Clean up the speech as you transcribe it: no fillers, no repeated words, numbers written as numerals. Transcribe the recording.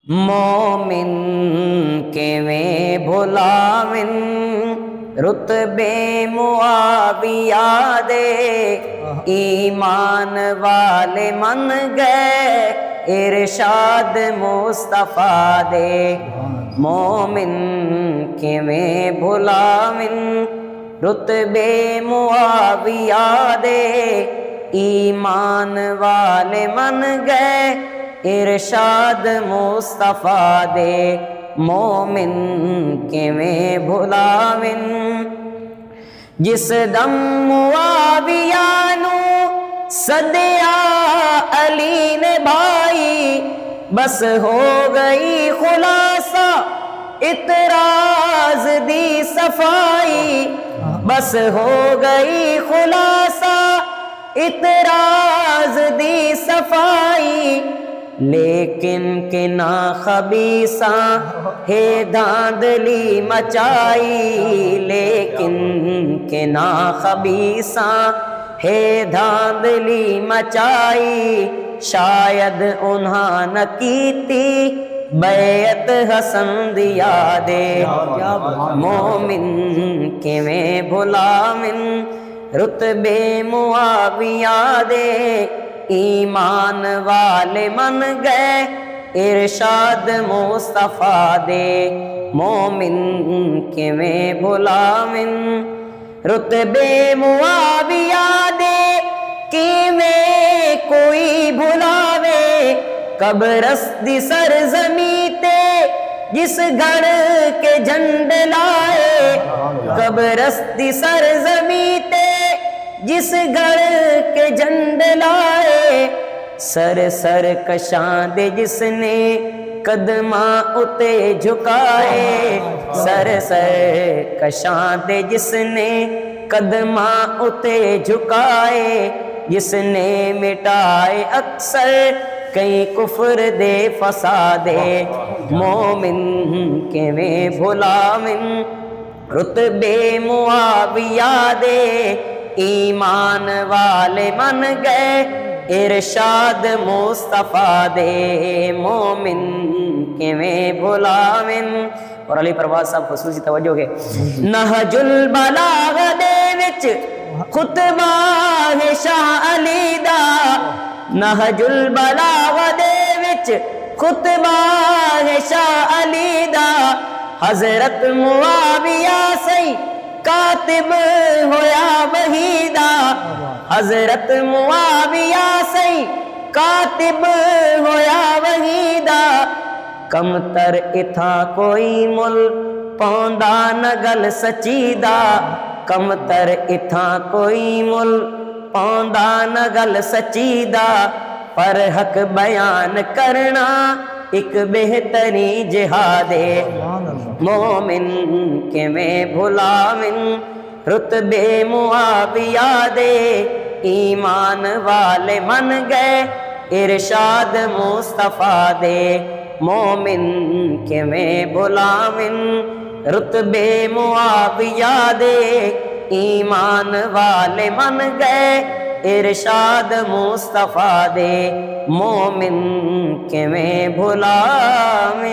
مومن کیویں بھلاون رتبے معاویہ دے، ایمان والے من گئے ارشاد مصطفیٰ دے۔ مومن کیویں بھلاون رتبے معاویہ دے، ایمان والے من گئے ارشاد مصطفیٰ دے۔ مومن کیویں بھلاون جس دم معاویہ نو سدیا علی نے بھائی، بس ہو گئی خلاصہ اعتراض دی صفائی، بس ہو گئی خلاصہ اعتراض دی صفائی، لیکن کنا خبیثاں ہے دھاندلی مچائی، لیکن کنا خبیثاں ہے دھاندلی مچائی، شاید انہاں نہ کیتی بیعت حسن دی یادے۔ مومن کیویں بھلاون رتبے معاویہ دے، ایمان والے من گئے ارشاد مصطفیٰ دے۔ مومن کیویں بھلاون رتبے معاویہ دے، کیویں کوئی بھلاوے قبرس دی سرزمی تے جس گھر کے جھنڈ لائے، قبرس دی سرزمی تے جس گھر کے جھنڈ لائے، سر سر کشاں دے جس نے قدماں اتے جھکائے، سر سر کشاں دے جس نے قدماں اتے جھکائے، جس نے مٹائے اکثر کئی کفر دے فسادے۔ مومن کیویں بھلاون رتبے معاویہ دے، ایمان والے من گئے ارشاد مصطفیٰ دے۔ مومن کیویں بھلاون۔ اور علی پرواز صاحب خصوصی توجہ کے نہج البلاغہ دے وچ خطبہ ہے شاہ علی دا، نہج البلاغہ دے وچ خطبہ ہے شاہ علی دا، حضرت معاویہ سی کاتب ہویا وحیدہ، حضرت معاویہ سی کاتب ہویا وحیدہ، کم تر اتھا کوئی مل پوندا نہ گل سچیدہ، کم تر اتھا کوئی مل پوندا نہ گل سچیدہ، پر حق بیان کرنا ایک بہتری جہاد ہے۔ مومن کیویں بھلاون رتبے معاویہ دے، ایمان والے من گئے ارشاد مصطفیٰ دے۔ مومن کیویں بھلاون رتبے معاویہ دے، ایمان والے من گئے ارشاد مصطفیٰ دے۔ مومن کیویں بھلاون۔